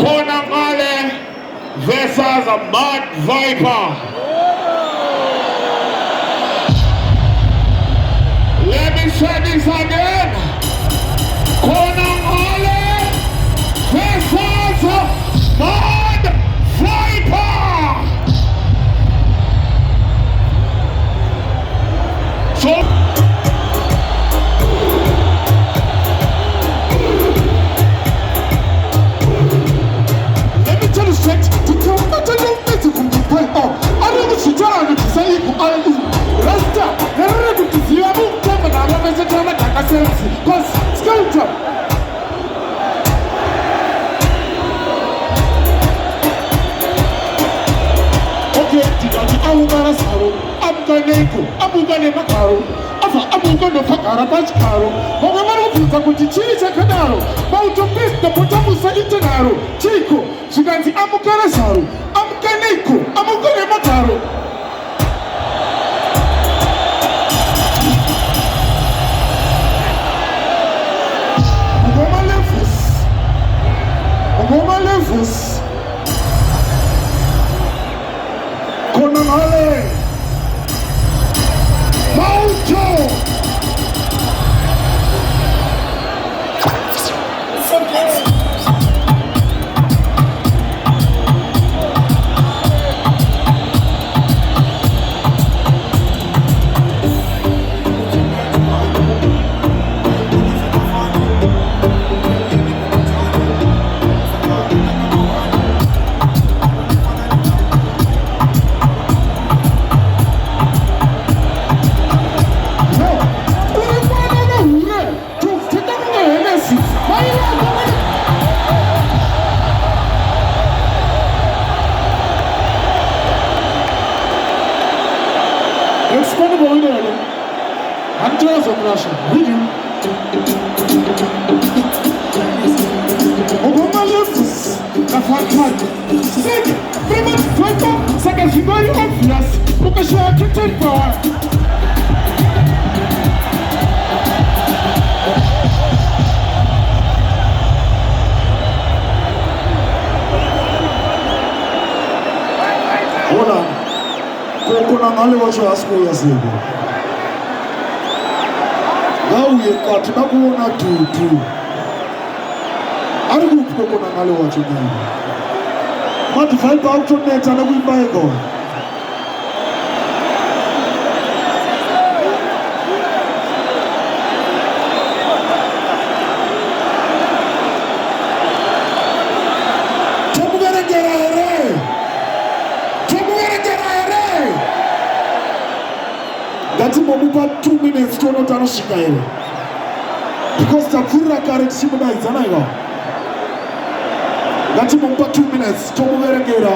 Konangale versus a Mad Viper. Let me say this again. Konangale versus Mad Viper. So Konangale Mauto Konangale wacho asikuya sebo ngauye kati nakuona tutu ari kupiko Konangale wacho nyama Mad Viper autoneta nakuimba ego Momupa 2 minutes to not anoshika here because Tafura carried Simona Izanaiga. Gati Momupa 2 minutes to Muverengera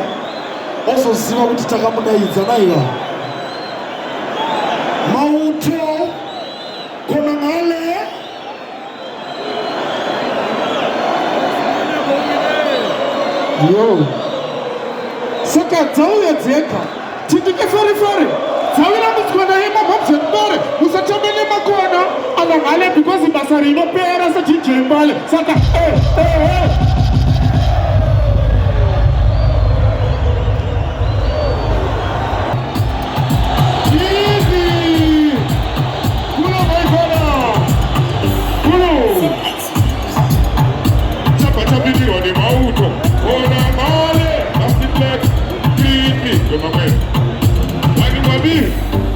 also Siva Takamuna Izanaiga. Mauto Konangale yo Saka Tauya Zeka Tindike Fari Tawina muskwana hima mapsendore Musachabele makwana Alangale because Basarino pera sa chichembale Saka Easy Kulo Baikona Kulo Chapa chabidi wani mauto Konangale Nasiplex Creepy Kumame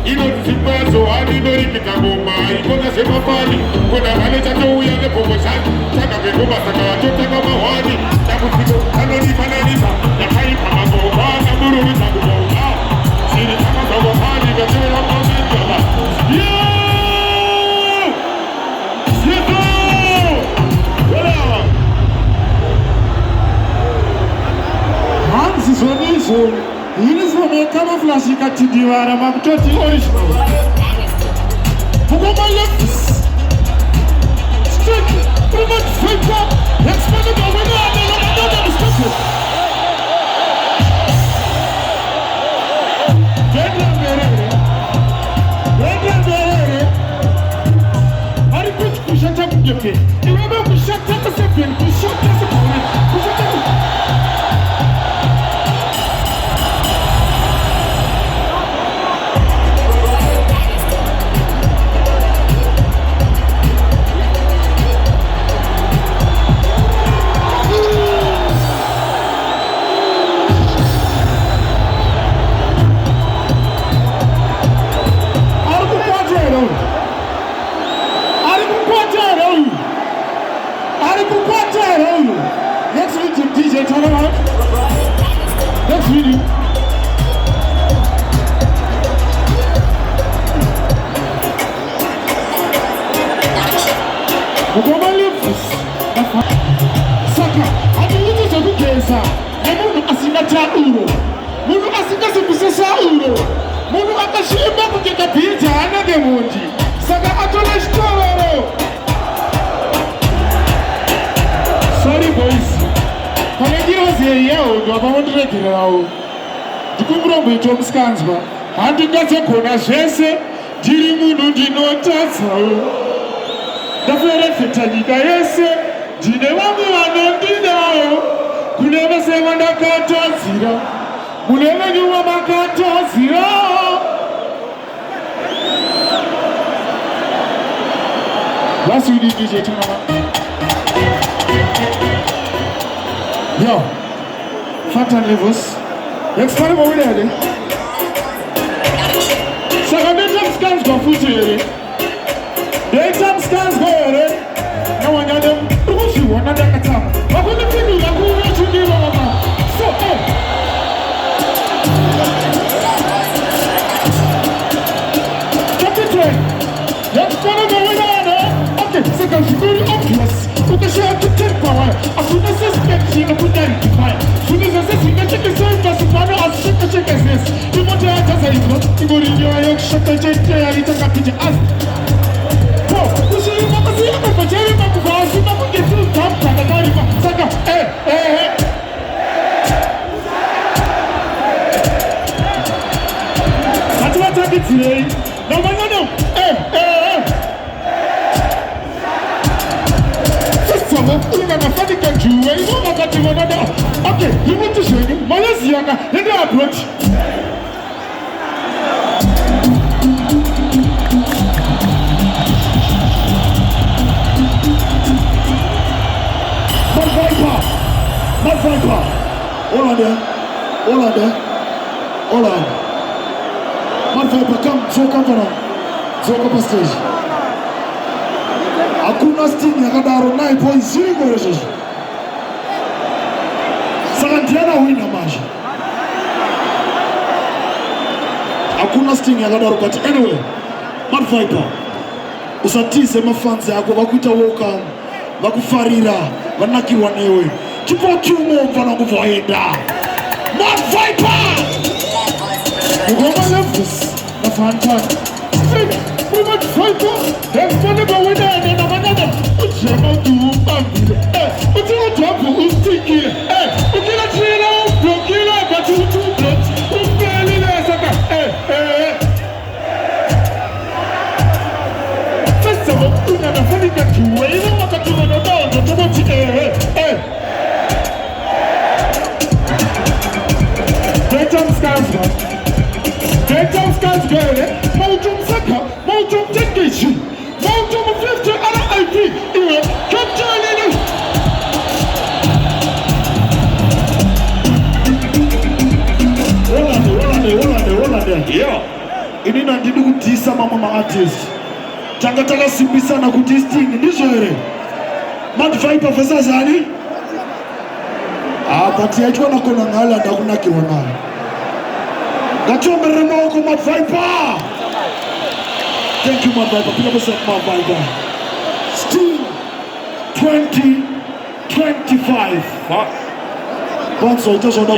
ino tipazo hadi dori kitagoma ikona sema fali kuna hale chato uyange pomoshani chaka vikuba saka watote kama wani takutiko kanoni pananisa ya haipa magoma na buru vitagoma siri kama zogo hadi gatewe na mawajala Yeto wala Hansi Soniso Eles vão ver camuflagem de catidiara, mas que eu te hoje. Vou dar left. Straight. Pretty much straight up. Let's spin it over there. I'm not going to stop it. Ari kuch kushata kujepe. Iwebe kushata kasepin. Kushata kasepin. Kushata kasepin. Gaza Mungu asingata uro Mungu asingasibisesa uro Mungu akashimba kuteka pita anage mundi Saka atole shitoro Sorry boys Kanejiro ziye yao ndo abamondire kirao Tikumbura mbeto mskanzwa Handi ngase kona shese Jiri mundu ndinotatsao Dafere fetanyika yese Jine wangu wanondinao Kuleve sewa ndakatazira Muleve nyuma makatazira Last week DJ Tunama Yo Fatan levels Next time over there Second scans go foot here the exam scans go here No one got them Who's you want another time I'm going to feel you I'm going to give them So Chapter 3 Let's go to the winner Okay, second it's very obvious Because you have to take power As soon as you suspect you put that in mind As soon as you see the check is so impossible As soon as you check is this You want to have to say You go to your young shut the check there You take a picture as you see you want to see you But you want to go You want to get through top Saka, hey That's what I did today No Hey Nafadi kanjuwe, iwo wakati wanada. Okay, you want to show you? Malaysia yanga, let me approach. Mad Viper. Hold on there. Mad Viper, come on stage. Hakuna sting yakadaro naye point zero resho. Santiana wina maji. Hakuna sting yakadaro but anyway, Mad Viper. Usatize mafans yako bakuita welcome, bakufarira, banakiwa newe. Kipo chumo mfano kuvoenda. Mad Viper. Ngoma levels na fantastic. Mad Viper. There's money going on and another. What's your mouth to family? What's your job to sticky? You cannot train out, block it up, but you two blocks. Who's barely there? First of all, you never funny that you wait. You don't want to do it down. Don't want to Daytime scans girl. Mountain Saka, Mountain Technician, Mountain 50 RIP. Come join in. Hold on there. Yeah. Ini na ndidu kutisa mama artist. Tangataka simbisa na kutisting. Ndizo ere. Mad Viper pesa zani? Pati ya chua na kona ngala na kuna kiwana. Gachombe remo ko Mad Viper. Thank you Mad Viper. Pila pesa Mad Viper. Still 2025. Bonso itazo na